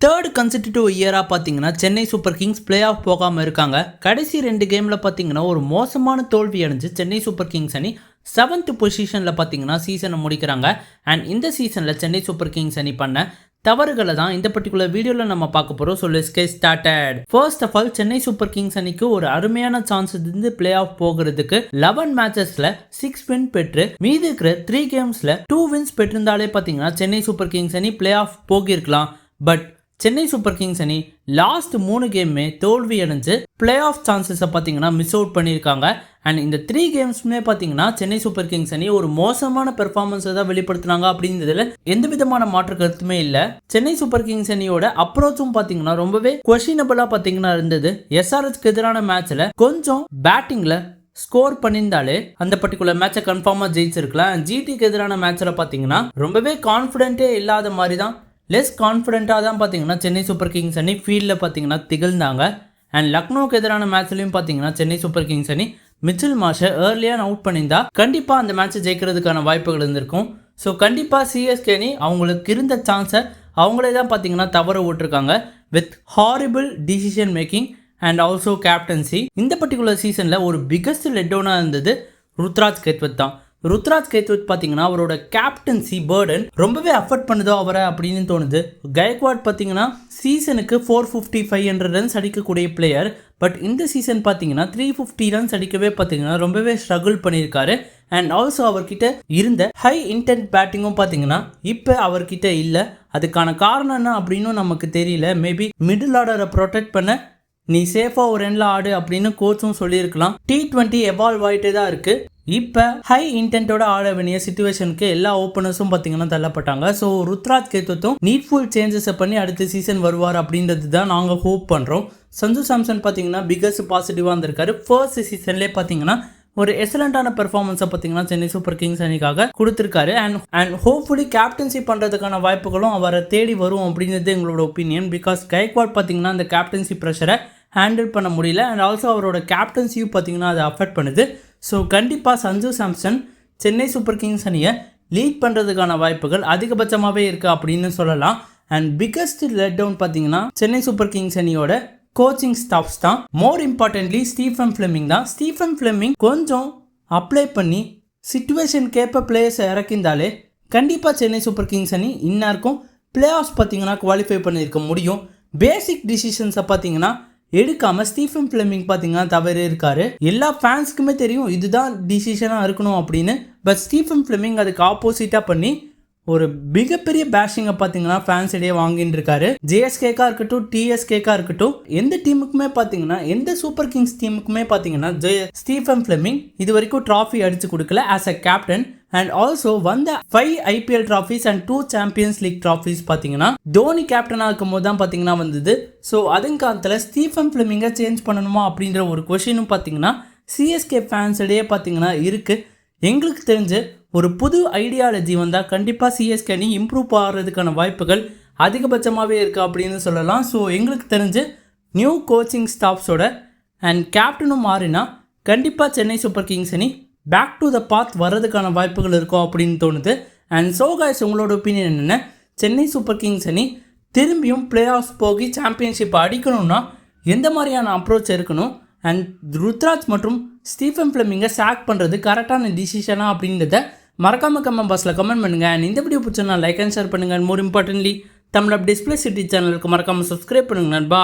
Third consecutive இயராக பார்த்தீங்கன்னா Chennai super Kings play off போகாமல் இருக்காங்க. கடைசி 2 கேமில் பார்த்தீங்கன்னா ஒரு மோசமான தோல்வி அடைஞ்சு சென்னை சூப்பர் கிங்ஸ் அணி 7th பொசிஷனில் பார்த்தீங்கன்னா சீசனை முடிக்கிறாங்க. அண்ட் இந்த சீசனில் சென்னை சூப்பர் கிங்ஸ் அணி பண்ண தவறுகளை தான் இந்த பர்டிகுலர் வீடியோவில் நம்ம பார்க்க போகிறோம். So let's get started. First of all, Chennai super kings அணிக்கு ஒரு அருமையான சான்ஸ் இருந்து பிளே ஆஃப் போகிறதுக்கு 11 மேட்சஸில் 6 வின் பெற்று மீதி இருக்கிற 3 கேம்ஸில் 2 வின்ஸ் பெற்றிருந்தாலே பார்த்தீங்கன்னா சென்னை சூப்பர் கிங்ஸ் அணி பிளே ஆஃப் போகிருக்கலாம். பட் சென்னை சூப்பர் கிங்ஸ் அணி லாஸ்ட் 3 கேமே தோல்வி அடைஞ்சு பிளே ஆஃப் சான்சஸை பார்த்தீங்கன்னா மிஸ் அவுட் பண்ணியிருக்காங்க. அண்ட் இந்த 3 கேம்ஸுமே பார்த்தீங்கன்னா சென்னை சூப்பர் கிங்ஸ் அணி ஒரு மோசமான பெர்ஃபார்மன்ஸை தான் வெளிப்படுத்தினாங்க. அப்படின்றதுல எந்த விதமான மாற்று கருத்துமே இல்லை. சென்னை சூப்பர் கிங்ஸ் அணியோட அப்ரோச்சும் பார்த்தீங்கன்னா ரொம்பவே கொஸ்டினபிளாக பார்த்தீங்கன்னா இருந்தது. எஸ்ஆர்ஹெச்க்கு எதிரான மேட்ச்ல கொஞ்சம் பேட்டிங்ல ஸ்கோர் பண்ணியிருந்தாலே அந்த பர்டிகுலர் மேட்சை கன்ஃபார்மாக ஜெயிச்சிருக்கலாம். ஜிடிக்கு எதிரான மேட்ச்ல பார்த்தீங்கன்னா ரொம்பவே கான்ஃபிடென்ட்டே இல்லாத மாதிரி தான், லெஸ் கான்ஃபிடென்ட்டாக தான் பார்த்தீங்கன்னா சென்னை சூப்பர் கிங்ஸ் அணி ஃபீல்டில் பார்த்தீங்கன்னா திகழ்ந்தாங்க. அண்ட் லக்னோவுக்கு எதிரான மேட்ச்லையும் பார்த்தீங்கன்னா சென்னை சூப்பர் கிங்ஸ் அணி மிச்சல் மார்ஷை ஏர்லியாக அவுட் பண்ணியிருந்தா கண்டிப்பாக அந்த மேட்ச்சை ஜெயிக்கிறதுக்கான வாய்ப்புகள் இருந்திருக்கும். ஸோ கண்டிப்பாக சிஎஸ்கே அணி அவங்களுக்கு இருந்த சான்ஸை அவங்களே தான் பார்த்தீங்கன்னா தவற விட்டுருக்காங்க with horrible decision making and also captaincy. இந்த பர்டிகுலர் சீசனில் ஒரு பிக்கஸ்ட் லெட் டவுனாக இருந்தது ருத்ராஜ் கெத்வத் தான். ருத்ராஜ் கெத்வத் பார்த்தீங்கன்னா அவரோட கேப்டன்சி பேர்டன் ரொம்பவே அஃபர்ட் பண்ணுதோ அவரை அப்படின்னு தோணுது. கயக்வாட் பார்த்தீங்கன்னா சீசனுக்கு 455 ரன்ஸ் அடிக்கக்கூடிய பிளேயர். பட் இந்த சீசன் பார்த்தீங்கன்னா 350 ரன்ஸ் அடிக்கவே பார்த்தீங்கன்னா ரொம்பவே ஸ்ட்ரகிள் பண்ணியிருக்காரு. அண்ட் ஆல்சோ அவர்கிட்ட இருந்த ஹை இன்டென்ட் பேட்டிங்கும் பார்த்தீங்கன்னா இப்போ அவர்கிட்ட இல்லை. அதுக்கான காரணம் என்ன அப்படின்னு நமக்கு தெரியல. மேபி மிடில் ஆர்டரை ப்ரொடெக்ட் பண்ண நீ சேஃபாக ஒரு எண்ணில் ஆடு அப்படின்னு கோச்சும் சொல்லியிருக்கலாம். T20 எவால்வ் ஆகிட்டே தான் இருக்குது. இப்போ ஹை இன்டென்ட்டோட ஆட வேண்டிய சிச்சுவேஷனுக்கு எல்லா ஓப்பனர்ஸும் பார்த்தீங்கன்னா தள்ளப்பட்டாங்க. ஸோ ருத்ராஜ் கெத்வத்தும் நீட்ஃபுல் சேஞ்சஸை பண்ணி அடுத்த சீசன் வருவார் அப்படின்றது தான் நாங்கள் ஹோப் பண்ணுறோம். சஞ்சு சாம்சன் பார்த்தீங்கன்னா பிகஸ்ட் பாசிட்டிவாக இருந்திருக்காரு. ஃபர்ஸ்ட் சீசன்லேயே பார்த்தீங்கன்னா ஒரு எக்ஸலண்டான பெர்ஃபார்மன்ஸை பார்த்தீங்கன்னா சென்னை சூப்பர் கிங்ஸ் அணிக்காக கொடுத்துருக்காரு. அண்ட் ஹோப்ஃபுல்லி கேப்டன்சி பண்ணுறதுக்கான வாய்ப்புகளும் அவரை தேடி வரும் அப்படின்றது எங்களோட ஒப்பீனியன். பிகாஸ் கயக்வாட் பார்த்தீங்கன்னா அந்த கேப்டன்சி ப்ரெஷரை ஹேண்டில் பண்ண முடியல. அண்ட் ஆல்சோ அவரோட கேப்டன்சியும் பார்த்தீங்கன்னா அதை அஃபெக்ட் பண்ணுது. ஸோ கண்டிப்பாக சஞ்சு சாம்சன் சென்னை சூப்பர் கிங்ஸ் அணியை லீட் பண்ணுறதுக்கான வாய்ப்புகள் அதிகபட்சமாகவே இருக்குது அப்படின்னு சொல்லலாம். அண்ட் பிக்கஸ்ட் லெட் டவுன் பார்த்தீங்கன்னா சென்னை சூப்பர் கிங்ஸ் அணியோட கோச்சிங் ஸ்டாஃப்ஸ் தான். மோர் இம்பார்ட்டன்ட்லி ஸ்டீஃபன் ஃப்ளெமிங் தான். ஸ்டீஃபன் ஃப்ளெமிங் கொஞ்சம் அப்ளை பண்ணி சிச்சுவேஷன் கேப்ப பிளேயர்ஸை இறக்கிந்தாலே கண்டிப்பாக சென்னை சூப்பர் கிங்ஸ் அணி இன்னாருக்கும் பிளே ஆஃப்ஸ் பார்த்தீங்கன்னா குவாலிஃபை பண்ணியிருக்க முடியும். பேசிக் டிசிஷன்ஸை பார்த்தீங்கன்னா எடுக்காமல் ஸ்டீஃபன் ஃப்ளெமிங் பார்த்தீங்கன்னா தவறு இருக்காரு. எல்லா ஃபேன்ஸுக்குமே தெரியும் இதுதான் டிசிஷனாக இருக்கணும் அப்படின்னு. பட் ஸ்டீஃபன் ஃப்ளெமிங் அதுக்கு ஆப்போசிட்டாக பண்ணி ஒரு மிகப்பெரிய பேஷிங்கை பார்த்தீங்கன்னா ஃபேன்ஸ் இடையே வாங்கிட்டு இருக்காரு. ஜேஎஸ்கேக்கா இருக்கட்டும், டிஎஸ்கேக்கா இருக்கட்டும், எந்த டீமுக்குமே பார்த்தீங்கன்னா எந்த சூப்பர் கிங்ஸ் டீமுக்குமே பார்த்தீங்கன்னா ஸ்டீஃபன் ஃப்ளெமிங் இது வரைக்கும் ட்ராஃபி அடிச்சு கொடுக்கல as a captain. And also வந்த 5 IPL trophies and 2 champions league trophies பார்த்தீங்கன்னா தோனி கேப்டனாக இருக்கும் போது தான் பார்த்தீங்கன்னா வந்தது. ஸோ அதுங்காலத்தில் ஸ்டீஃபன் ஃப்ளெமிங்கை சேஞ்ச் பண்ணணுமா அப்படின்ற ஒரு கொஷினும் பார்த்தீங்கன்னா சிஎஸ்கே ஃபேன்ஸ் இடையே பார்த்தீங்கன்னா இருக்குது. எங்களுக்கு தெரிஞ்சு ஒரு புது ஐடியாலஜி வந்தால் கண்டிப்பாக சிஎஸ்கே அணி இம்ப்ரூவ் ஆகிறதுக்கான வாய்ப்புகள் அதிகபட்சமாகவே இருக்குது அப்படின்னு சொல்லலாம். ஸோ எங்களுக்கு தெரிஞ்சு நியூ கோச்சிங் ஸ்டாஃப்ஸோட அண்ட் கேப்டனும் மாறினா கண்டிப்பாக சென்னை சூப்பர் கிங்ஸ் அணி பேக் டு த பாத் வர்றதுக்கான வாய்ப்புகள் இருக்கும் அப்படின்னு தோணுது. அண்ட் ஸோ கைஸ், உங்களோட ஒப்பீனியன் என்னென்ன? சென்னை சூப்பர் கிங்ஸ் அணி திரும்பியும் பிளே ஆஃப் போகி சாம்பியன்ஷிப் அடிக்கணும்னா எந்த மாதிரியான அப்ரோச் இருக்கணும்? அண்ட் ருத்ராஜ் மற்றும் ஸ்டீஃபன் ஃப்ளெமிங்கை சாக் பண்ணுறது கரெக்டான டிசிஷனா அப்படின்றத மறக்காமல் கமெண்ட் பாக்ஸில் கமெண்ட் பண்ணுங்கள். அண்ட் இந்த வீடியோ பிடிச்சா லைக் அண்ட் ஷேர் பண்ணுங்கள். And more importantly Tamil display city சேனலுக்கு மறக்காமல் சப்ஸ்கிரைப் பண்ணுங்க நண்பா.